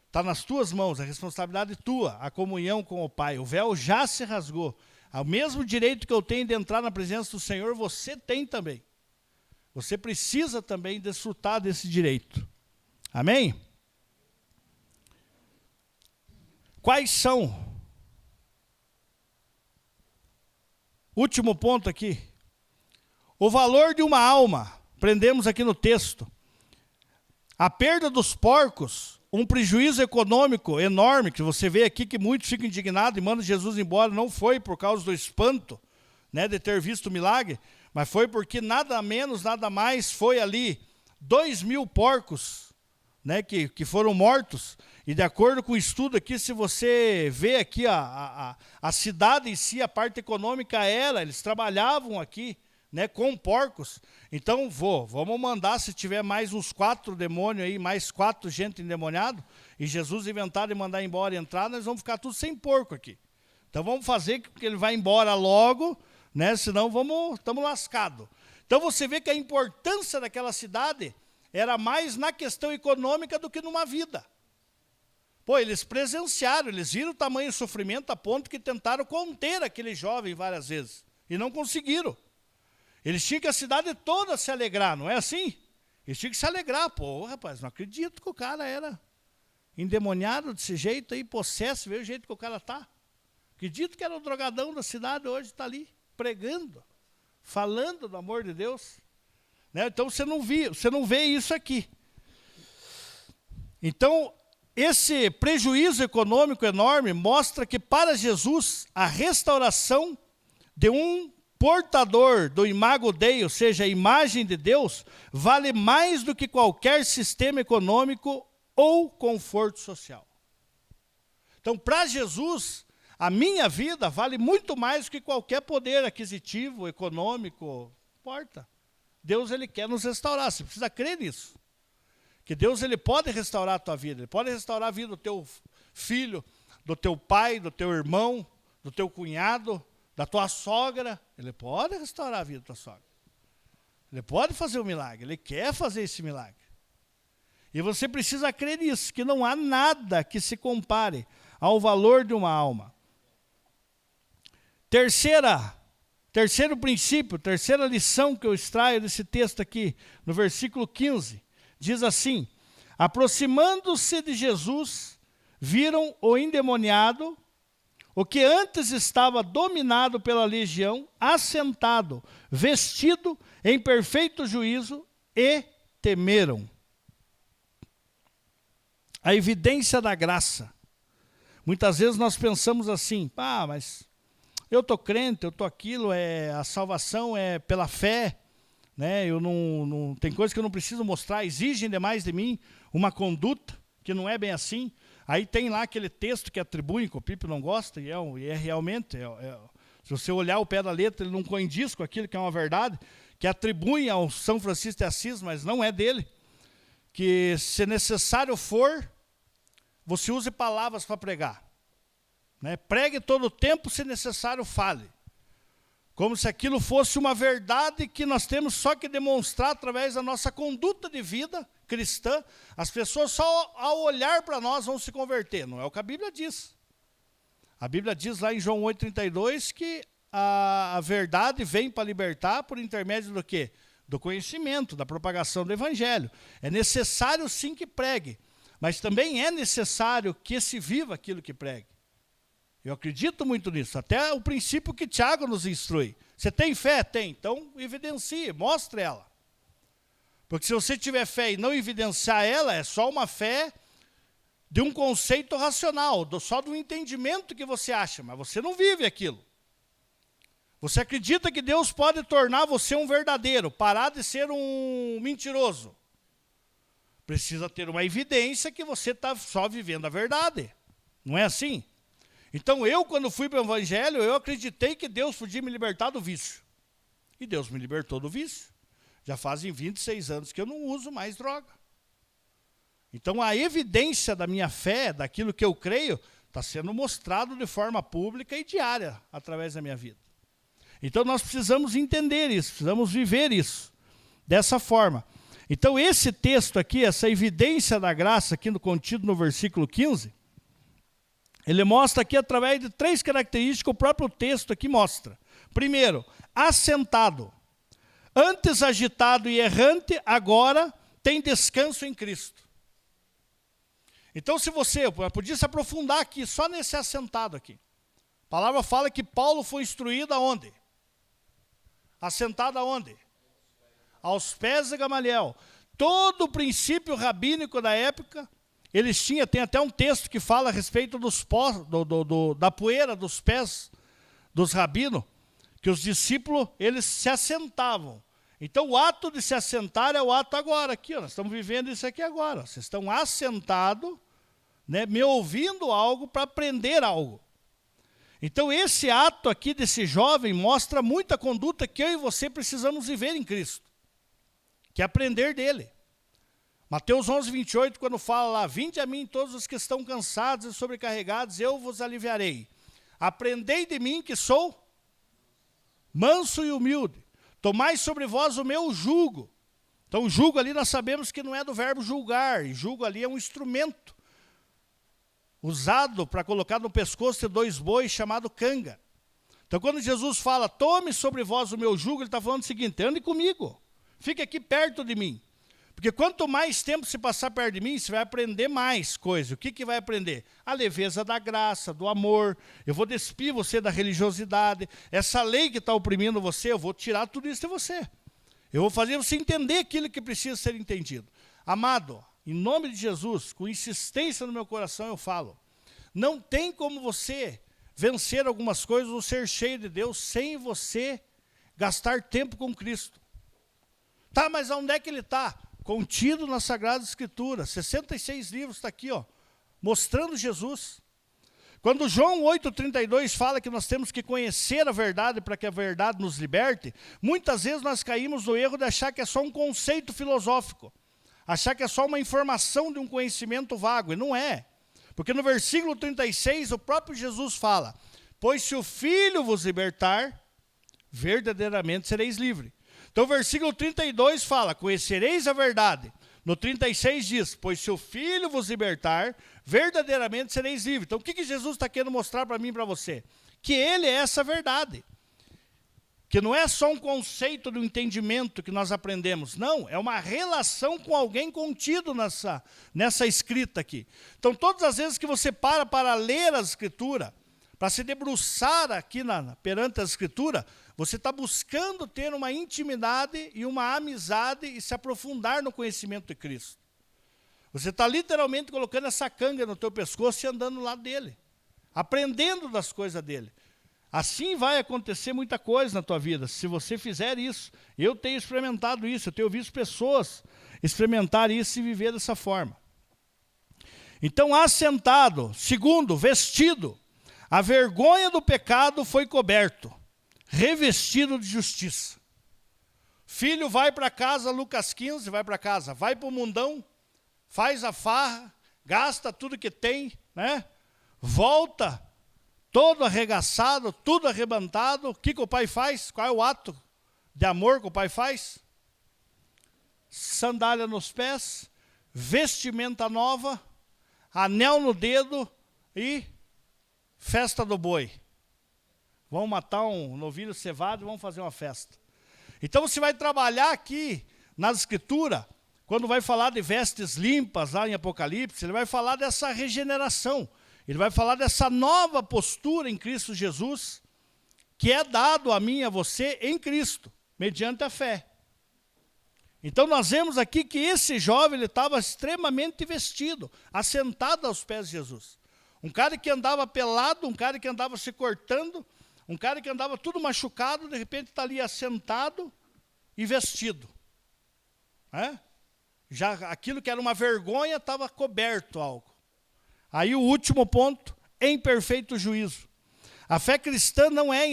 Está nas tuas mãos, a responsabilidade tua, a comunhão com o Pai. O véu já se rasgou. O mesmo direito que eu tenho de entrar na presença do Senhor, você tem também. Você precisa também desfrutar desse direito. Amém? Quais são? Último ponto aqui. O valor de uma alma. Aprendemos aqui no texto. A perda dos porcos, um prejuízo econômico enorme, que você vê aqui que muitos ficam indignados e mandam Jesus embora, não foi por causa do espanto, né, de ter visto o milagre, mas foi porque nada menos, nada mais, foi ali 2.000 porcos, né, que foram mortos. E de acordo com o estudo aqui, se você vê aqui a cidade em si, a parte econômica eles trabalhavam aqui, né, com porcos. Então vamos mandar, se tiver mais uns 4 demônios aí, mais 4 gente endemoniado, e Jesus inventar e mandar embora e entrar, nós vamos ficar tudo sem porco aqui. Então vamos fazer que ele vai embora logo, né, senão estamos lascados. Então você vê que a importância daquela cidade era mais na questão econômica do que numa vida. Pô, eles presenciaram, eles viram o tamanho do sofrimento a ponto que tentaram conter aquele jovem várias vezes, e não conseguiram. Eles tinham que a cidade toda se alegrar, não é assim? Eles tinham que se alegrar. Pô, rapaz, não acredito que o cara era endemoniado desse jeito aí, possesso, vê o jeito que o cara está. Acredito que era o drogadão da cidade, hoje está ali, pregando, falando do amor de Deus. Né? Então você não vê isso aqui. Então, esse prejuízo econômico enorme mostra que para Jesus, a restauração de um portador do imago Dei, ou seja, a imagem de Deus, vale mais do que qualquer sistema econômico ou conforto social. Então, para Jesus, a minha vida vale muito mais do que qualquer poder aquisitivo, econômico, não importa. Deus, ele quer nos restaurar, você precisa crer nisso. Que Deus, ele pode restaurar a tua vida, ele pode restaurar a vida do teu filho, do teu pai, do teu irmão, do teu cunhado, da tua sogra. Ele pode restaurar a vida da tua sogra. Ele pode fazer um milagre, ele quer fazer esse milagre. E você precisa crer nisso, que não há nada que se compare ao valor de uma alma. Terceiro princípio, terceira lição que eu extraio desse texto aqui, no versículo 15, diz assim: aproximando-se de Jesus, viram o endemoniado, o que antes estava dominado pela legião, assentado, vestido em perfeito juízo, e temeram. A evidência da graça. Muitas vezes nós pensamos assim, mas eu estou crente, eu estou aquilo, a salvação é pela fé, né? Eu não tem coisas que eu não preciso mostrar, exigem demais de mim uma conduta que não é bem assim. Aí tem lá aquele texto que atribuem, que o Pipe não gosta, e é realmente, se você olhar o pé da letra, ele não condiz com aquilo que é uma verdade, que atribuem ao São Francisco de Assis, mas não é dele, que se necessário for, você use palavras para pregar. Né? Pregue todo o tempo, se necessário fale. Como se aquilo fosse uma verdade que nós temos só que demonstrar através da nossa conduta de vida cristã. As pessoas só ao olhar para nós vão se converter. Não é o que a Bíblia diz. A Bíblia diz lá em João 8,32 que a verdade vem para libertar por intermédio do quê? Do conhecimento, da propagação do Evangelho. É necessário sim que pregue, mas também é necessário que se viva aquilo que pregue. Eu acredito muito nisso, até o princípio que Tiago nos instrui. Você tem fé? Tem. Então, evidencie, mostre ela. Porque se você tiver fé e não evidenciar ela, é só uma fé de um conceito racional, só do entendimento que você acha, mas você não vive aquilo. Você acredita que Deus pode tornar você um verdadeiro, parar de ser um mentiroso. Precisa ter uma evidência que você está só vivendo a verdade. Não é assim? Então quando fui para o Evangelho, eu acreditei que Deus podia me libertar do vício. E Deus me libertou do vício. Já fazem 26 anos que eu não uso mais droga. Então a evidência da minha fé, daquilo que eu creio, está sendo mostrado de forma pública e diária, através da minha vida. Então nós precisamos entender isso, precisamos viver isso, dessa forma. Então esse texto aqui, essa evidência da graça aqui contido no versículo 15, ele mostra aqui através de 3 características que o próprio texto aqui mostra. Primeiro, assentado. Antes agitado e errante, agora tem descanso em Cristo. Então se você podia se aprofundar aqui, só nesse assentado aqui. A palavra fala que Paulo foi instruído aonde? Assentado aonde? Aos pés de Gamaliel. todo o princípio rabínico da época, eles tinham, tem até um texto que fala a respeito dos pós, da poeira dos pés dos rabinos, que os discípulos, eles se assentavam. Então, o ato de se assentar é o ato agora, aqui, ó, nós estamos vivendo isso aqui agora. Vocês estão assentados, né, me ouvindo algo para aprender algo. Então, esse ato aqui desse jovem mostra muita conduta que eu e você precisamos viver em Cristo, que é aprender dele. Mateus 11, 28, quando fala lá, vinde a mim todos os que estão cansados e sobrecarregados, eu vos aliviarei. Aprendei de mim que sou manso e humilde. Tomai sobre vós o meu jugo. Então, o jugo ali nós sabemos que não é do verbo julgar. E jugo ali é um instrumento usado para colocar no pescoço de 2 bois, chamado canga. Então, quando Jesus fala, tome sobre vós o meu jugo, ele está falando o seguinte, ande comigo, fique aqui perto de mim. Porque quanto mais tempo se passar perto de mim, você vai aprender mais coisas. O que vai aprender? A leveza da graça, do amor. Eu vou despir você da religiosidade. Essa lei que está oprimindo você, eu vou tirar tudo isso de você. Eu vou fazer você entender aquilo que precisa ser entendido. Amado, em nome de Jesus, com insistência no meu coração eu falo, não tem como você vencer algumas coisas ou ser cheio de Deus sem você gastar tempo com Cristo. Tá, mas onde é que ele está? Contido na Sagrada Escritura, 66 livros está aqui, ó, mostrando Jesus. Quando João 8,32 fala que nós temos que conhecer a verdade para que a verdade nos liberte, muitas vezes nós caímos no erro de achar que é só um conceito filosófico, achar que é só uma informação de um conhecimento vago, e não é. Porque no versículo 36 o próprio Jesus fala, pois se o Filho vos libertar, verdadeiramente sereis livres. Então o versículo 32 fala, conhecereis a verdade. No 36 diz, pois se o Filho vos libertar, verdadeiramente sereis livres. Então o que Jesus está querendo mostrar para mim e para você? Que ele é essa verdade. Que não é só um conceito do entendimento que nós aprendemos. Não, é uma relação com alguém contido nessa escrita aqui. Então todas as vezes que você para ler a Escritura, para se debruçar aqui perante a Escritura, você está buscando ter uma intimidade e uma amizade e se aprofundar no conhecimento de Cristo. Você está literalmente colocando essa canga no teu pescoço e andando do lado dele, aprendendo das coisas dele. Assim vai acontecer muita coisa na tua vida, se você fizer isso. Eu tenho experimentado isso, eu tenho visto pessoas experimentar isso e viver dessa forma. Então, assentado, segundo, vestido, a vergonha do pecado foi coberto, revestido de justiça. Filho vai para casa, Lucas 15, vai para casa, vai para o mundão, faz a farra, gasta tudo que tem, né? Volta todo arregaçado, tudo arrebentado. O que o pai faz? Qual é o ato de amor que o pai faz? Sandália nos pés, vestimenta nova, anel no dedo e festa do boi. Vamos matar um novilho cevado e vamos fazer uma festa. Então você vai trabalhar aqui na Escritura, quando vai falar de vestes limpas lá em Apocalipse, ele vai falar dessa regeneração. Ele vai falar dessa nova postura em Cristo Jesus, que é dado a mim e a você em Cristo, mediante a fé. Então nós vemos aqui que esse jovem ele estava extremamente vestido, assentado aos pés de Jesus. Um cara que andava pelado, um cara que andava se cortando, um cara que andava tudo machucado, de repente está ali assentado e vestido. Já aquilo que era uma vergonha estava coberto algo. Aí o último ponto, em perfeito juízo. A fé cristã não é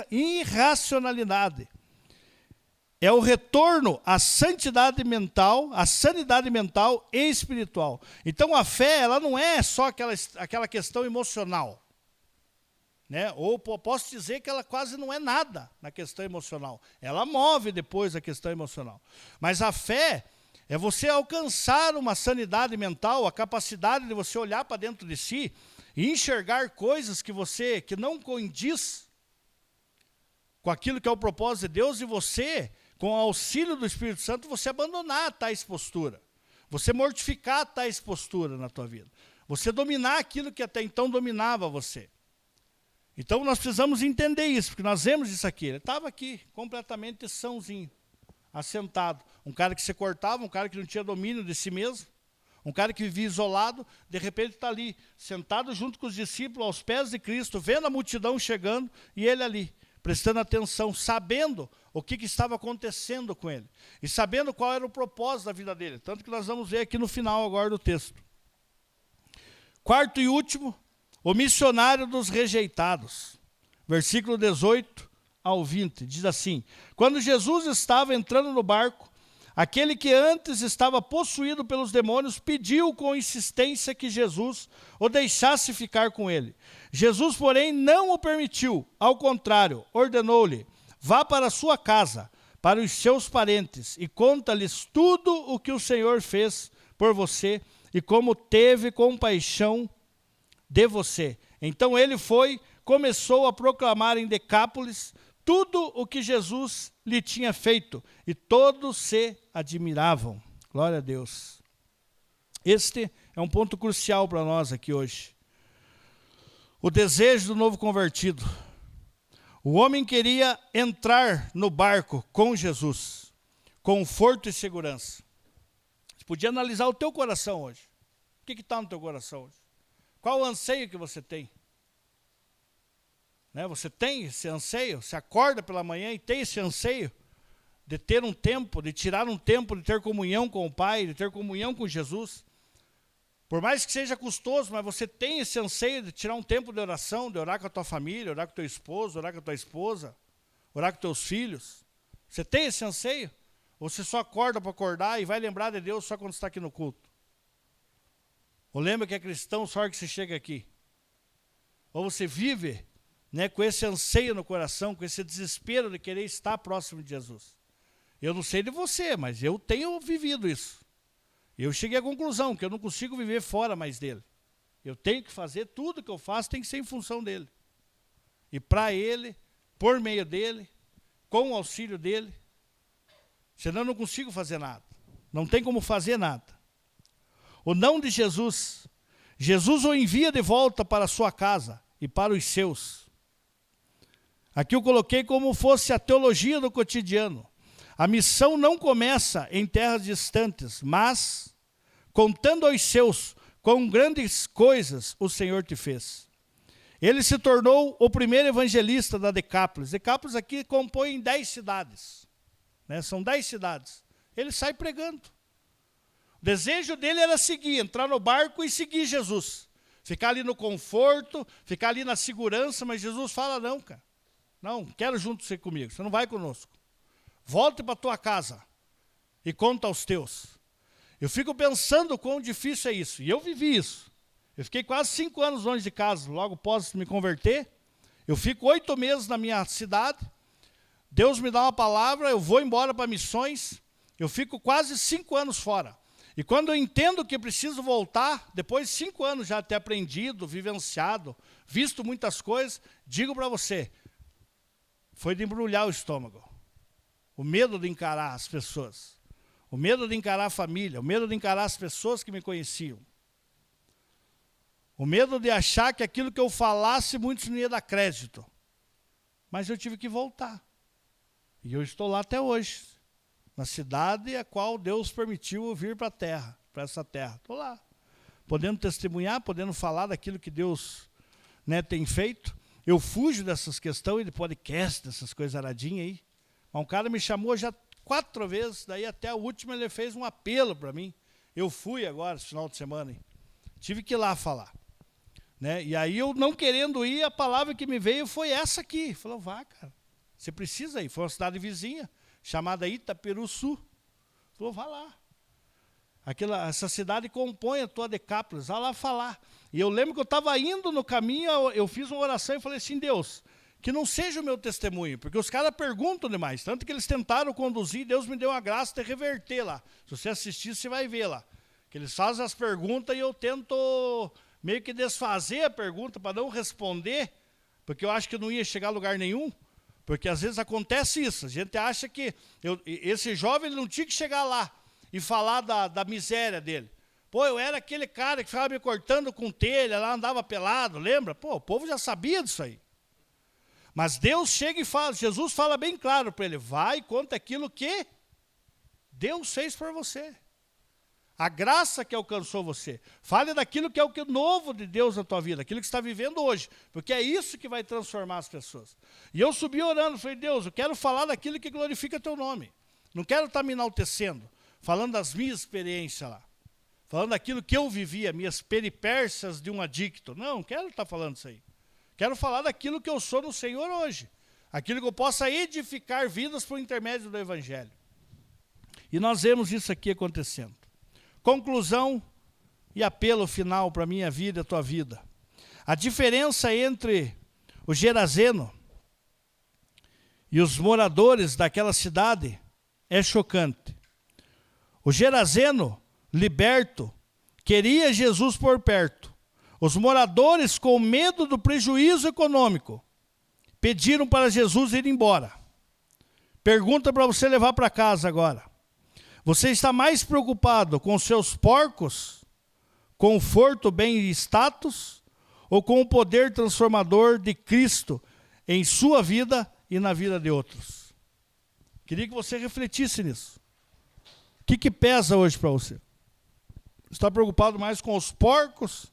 irracionalidade. É o retorno à santidade mental, à sanidade mental e espiritual. Então a fé, ela não é só aquela questão emocional. Né? Ou posso dizer que ela quase não é nada na questão emocional. Ela move depois a questão emocional. Mas a fé é você alcançar uma sanidade mental, a capacidade de você olhar para dentro de si e enxergar coisas que não condiz com aquilo que é o propósito de Deus, e você, com o auxílio do Espírito Santo, você abandonar tais posturas. Você mortificar tais posturas na tua vida. Você dominar aquilo que até então dominava você. Então nós precisamos entender isso, porque nós vemos isso aqui. Ele estava aqui, completamente sãozinho, assentado. Um cara que se cortava, um cara que não tinha domínio de si mesmo, um cara que vivia isolado, de repente está ali, sentado junto com os discípulos, aos pés de Cristo, vendo a multidão chegando, e ele ali, prestando atenção, sabendo o que estava acontecendo com ele, e sabendo qual era o propósito da vida dele, tanto que nós vamos ver aqui no final agora do texto. Quarto e último, o missionário dos rejeitados, versículo 18 ao 20, diz assim: quando Jesus estava entrando no barco, aquele que antes estava possuído pelos demônios pediu com insistência que Jesus o deixasse ficar com ele. Jesus, porém, não o permitiu. Ao contrário, ordenou-lhe: vá para a sua casa, para os seus parentes, e conta-lhes tudo o que o Senhor fez por você e como teve compaixão de você. Então ele começou a proclamar em Decápolis tudo o que Jesus lhe tinha feito, e todos se admiravam. Glória a Deus. Este é um ponto crucial para nós aqui hoje. O desejo do novo convertido. O homem queria entrar no barco com Jesus, conforto e segurança. Você podia analisar o teu coração hoje. O que está no teu coração hoje? Qual o anseio que você tem? Né? Você tem esse anseio? Você acorda pela manhã e tem esse anseio de ter um tempo, de tirar um tempo, de ter comunhão com o Pai, de ter comunhão com Jesus. Por mais que seja custoso, mas você tem esse anseio de tirar um tempo de oração, de orar com a tua família, orar com o teu esposo, orar com a tua esposa, orar com teus filhos. Você tem esse anseio? Ou você só acorda para acordar e vai lembrar de Deus só quando está aqui no culto? Ou lembra que é cristão só que você chega aqui? Ou você vive, né, com esse anseio no coração, com esse desespero de querer estar próximo de Jesus? Eu não sei de você, mas eu tenho vivido isso. Eu cheguei à conclusão que eu não consigo viver fora mais dele. Eu tenho que fazer, tudo que eu faço tem que ser em função dele. E para ele, por meio dele, com o auxílio dele, senão eu não consigo fazer nada. Não tem como fazer nada. O não de Jesus. Jesus o envia de volta para a sua casa e para os seus. Aqui eu coloquei como fosse a teologia do cotidiano. A missão não começa em terras distantes, mas contando aos seus quão grandes coisas o Senhor te fez. Ele se tornou o primeiro evangelista da Decápolis. Decápolis aqui compõe 10 cidades. Né? São 10 cidades. Ele sai pregando. O desejo dele era seguir, entrar no barco e seguir Jesus. Ficar ali no conforto, ficar ali na segurança, mas Jesus fala: não, cara. Não, quero junto você comigo, você não vai conosco. Volte para a tua casa e conta aos teus. Eu fico pensando quão difícil é isso. E eu vivi isso. Eu fiquei quase 5 anos longe de casa, logo após me converter. Eu fico 8 meses na minha cidade. Deus me dá uma palavra, eu vou embora para missões. Eu fico quase 5 anos fora. E quando eu entendo que preciso voltar, depois de 5 anos já ter aprendido, vivenciado, visto muitas coisas, digo para você, foi de embrulhar o estômago. O medo de encarar as pessoas. O medo de encarar a família. O medo de encarar as pessoas que me conheciam. O medo de achar que aquilo que eu falasse, muitos não ia dar crédito. Mas eu tive que voltar. E eu estou lá até hoje. Na cidade a qual Deus permitiu eu vir para a terra, para essa terra. Estou lá. Podendo testemunhar, podendo falar daquilo que Deus, né, tem feito. Eu fujo dessas questões de podcast, dessas coisas aradinhas aí. Um cara me chamou já 4 vezes, daí até a última ele fez um apelo para mim. Eu fui agora, esse final de semana. Hein? Tive que ir lá falar. Né? E aí eu não querendo ir, a palavra que me veio foi essa aqui. Falou: vá, cara, você precisa ir. Foi uma cidade vizinha, chamada Itaperuçu. Falou: vá lá. Essa cidade compõe a tua Decápolis, vá lá falar. E eu lembro que eu estava indo no caminho, eu fiz uma oração e falei assim: Deus, que não seja o meu testemunho, porque os caras perguntam demais, tanto que eles tentaram conduzir, Deus me deu a graça de reverter lá. Se você assistir, você vai ver lá. Que eles fazem as perguntas e eu tento meio que desfazer a pergunta para não responder, porque eu acho que não ia chegar a lugar nenhum, porque às vezes acontece isso, a gente acha que esse jovem ele não tinha que chegar lá e falar da miséria dele. Pô, eu era aquele cara que ficava me cortando com telha, lá andava pelado, lembra? Pô, o povo já sabia disso aí. Mas Deus chega e fala, Jesus fala bem claro para ele: vai e conta aquilo que Deus fez por você. A graça que alcançou você. Fale daquilo que é o que novo de Deus na tua vida, aquilo que você está vivendo hoje, porque é isso que vai transformar as pessoas. E eu subi orando, falei, Deus, eu quero falar daquilo que glorifica teu nome. Não quero estar me enaltecendo, falando das minhas experiências lá, falando daquilo que eu vivia, minhas peripécias de um adicto. Não quero estar falando isso aí. Quero falar daquilo que eu sou no Senhor hoje, aquilo que eu possa edificar vidas por intermédio do Evangelho. E nós vemos isso aqui acontecendo. Conclusão e apelo final para a minha vida e a tua vida. A diferença entre o Geraseno e os moradores daquela cidade é chocante. O Geraseno, liberto, queria Jesus por perto. Os moradores, com medo do prejuízo econômico, pediram para Jesus ir embora. Pergunta para você levar para casa agora. Você está mais preocupado com os seus porcos, conforto, bem e status, ou com o poder transformador de Cristo em sua vida e na vida de outros? Queria que você refletisse nisso. O que pesa hoje para você? Está preocupado mais com os porcos,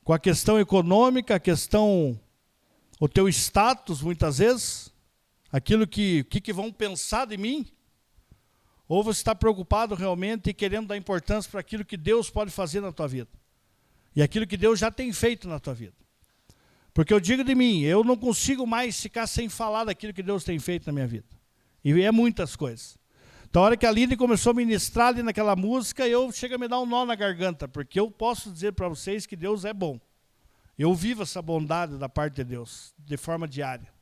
com a questão econômica, a questão, o teu status, muitas vezes, aquilo que vão pensar de mim? Ou você está preocupado realmente e querendo dar importância para aquilo que Deus pode fazer na tua vida? E aquilo que Deus já tem feito na tua vida. Porque eu digo de mim, eu não consigo mais ficar sem falar daquilo que Deus tem feito na minha vida. E é muitas coisas. Então, a hora que a Aline começou a ministrar ali naquela música, chega a me dar um nó na garganta, porque eu posso dizer para vocês que Deus é bom. Eu vivo essa bondade da parte de Deus, de forma diária.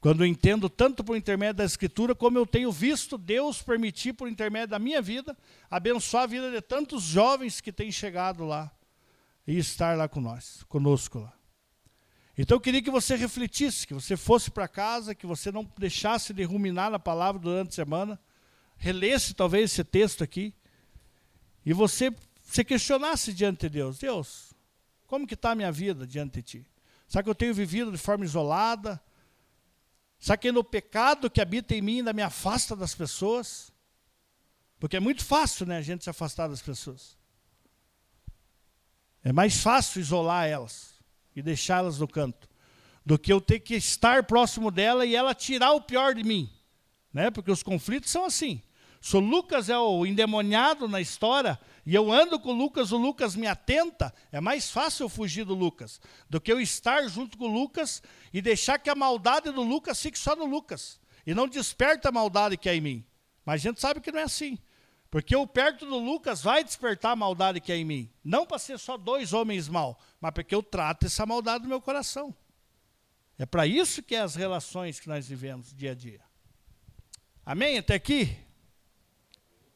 Quando eu entendo tanto por intermédio da Escritura, como eu tenho visto Deus permitir, por intermédio da minha vida, abençoar a vida de tantos jovens que têm chegado lá e estar lá conosco lá. Então eu queria que você refletisse, que você fosse para casa, que você não deixasse de ruminar na palavra durante a semana, relesse talvez esse texto aqui, e você se questionasse diante de Deus. Deus, como que está a minha vida diante de Ti? Será que eu tenho vivido de forma isolada? Será que no pecado que habita em mim ainda me afasta das pessoas? Porque é muito fácil, né, a gente se afastar das pessoas. É mais fácil isolar elas e deixá-las no canto, do que eu ter que estar próximo dela e ela tirar o pior de mim. Né? Porque os conflitos são assim. Se o Lucas é o endemoniado na história, e eu ando com o Lucas me atenta, é mais fácil eu fugir do Lucas, do que eu estar junto com o Lucas e deixar que a maldade do Lucas fique só no Lucas, e não desperta a maldade que é em mim. Mas a gente sabe que não é assim, porque eu perto do Lucas vai despertar a maldade que é em mim, não para ser só dois homens maus, mas porque eu trato essa maldade do meu coração. É para isso que é as relações que nós vivemos dia a dia. Amém? Até aqui?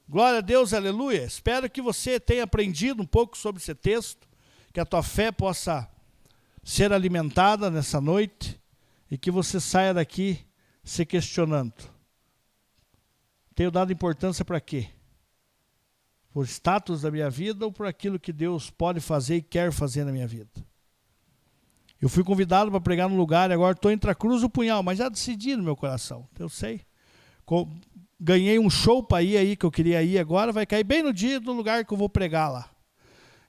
Glória a Deus, aleluia. Espero que você tenha aprendido um pouco sobre esse texto, que a tua fé possa ser alimentada nessa noite e que você saia daqui se questionando. Tenho dado importância para quê? Por status da minha vida ou por aquilo que Deus pode fazer e quer fazer na minha vida? Eu fui convidado para pregar num lugar e agora estou entre a cruz e o punhal, mas já decidi no meu coração, eu sei. Ganhei um show para ir aí, que eu queria ir agora, vai cair bem no dia do lugar que eu vou pregar lá.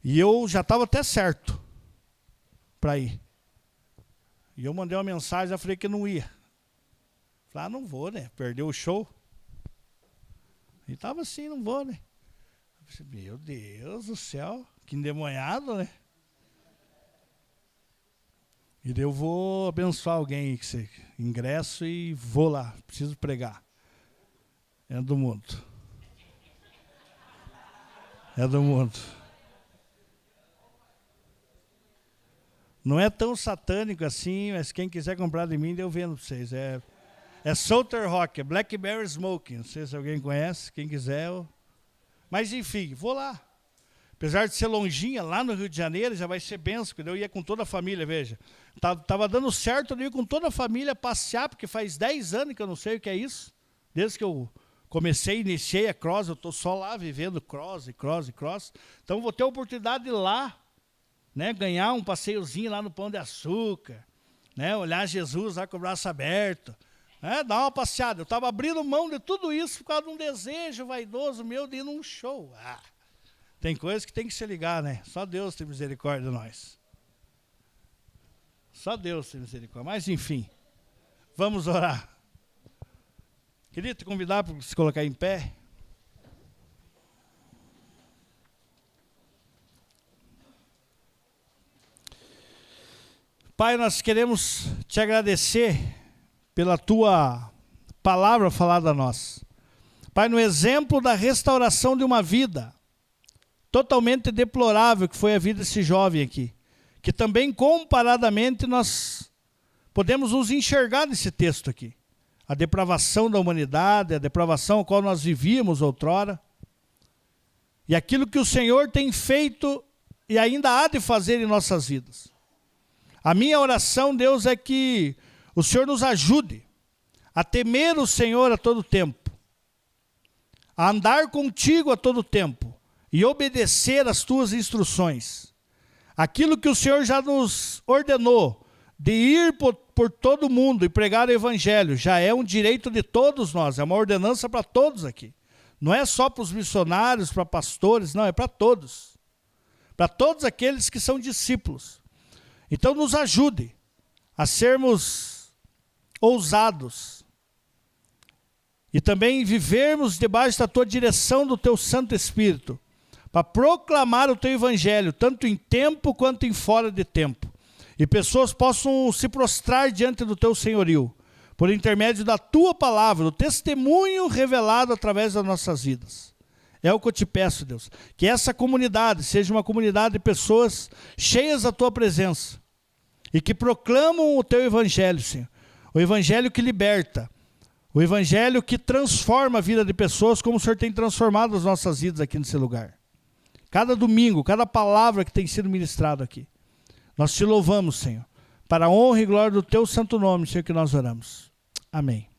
E eu já estava até certo para ir. E eu mandei uma mensagem, já falei que não ia. Falei, não vou, né? Perdeu o show. E estava assim, não vou, né? Eu falei, meu Deus do céu, que endemoniado, né? E daí eu vou abençoar alguém, que ingresso e vou lá, preciso pregar. É do mundo. É do mundo. Não é tão satânico assim, mas quem quiser comprar de mim, eu vendo para vocês. É Southern Rock, é Blackberry Smoking. Não sei se alguém conhece, quem quiser. Mas enfim, vou lá. Apesar de ser longinha, lá no Rio de Janeiro, já vai ser benção, porque eu ia com toda a família, veja. Tava dando certo, eu ia com toda a família passear, porque faz 10 anos que eu não sei o que é isso. Desde que eu iniciei a cross, eu estou só lá vivendo cross. Então vou ter a oportunidade de ir lá, né, ganhar um passeiozinho lá no Pão de Açúcar, né, olhar Jesus lá com o braço aberto, Dar uma passeada. Eu estava abrindo mão de tudo isso por causa de um desejo vaidoso meu de ir num show. Tem coisas que tem que se ligar, né? Só Deus tem misericórdia de nós. Só Deus tem misericórdia. Mas, enfim, vamos orar. Queria te convidar para se colocar em pé. Pai, nós queremos te agradecer pela tua palavra falada a nós. Pai, no exemplo da restauração de uma vida totalmente deplorável que foi a vida desse jovem aqui, que também comparadamente nós podemos nos enxergar nesse texto aqui. A depravação da humanidade, a depravação a qual nós vivíamos outrora, e aquilo que o Senhor tem feito e ainda há de fazer em nossas vidas. A minha oração, Deus, é que o Senhor nos ajude a temer o Senhor a todo tempo, a andar contigo a todo tempo e obedecer às tuas instruções. Aquilo que o Senhor já nos ordenou, de ir por todo mundo e pregar o Evangelho, já é um direito de todos nós, é uma ordenança para todos aqui. Não é só para os missionários, para pastores, não, é para todos. Para todos aqueles que são discípulos. Então nos ajude a sermos ousados e também vivermos debaixo da tua direção, do teu Santo Espírito, para proclamar o teu Evangelho, tanto em tempo quanto em fora de tempo. E pessoas possam se prostrar diante do teu senhorio, por intermédio da tua palavra, do testemunho revelado através das nossas vidas. É o que eu te peço, Deus, que essa comunidade seja uma comunidade de pessoas cheias da tua presença e que proclamam o teu Evangelho, Senhor. O Evangelho que liberta, o Evangelho que transforma a vida de pessoas como o Senhor tem transformado as nossas vidas aqui nesse lugar. Cada domingo, cada palavra que tem sido ministrada aqui. Nós te louvamos, Senhor, para a honra e glória do teu santo nome, Senhor, que nós oramos. Amém.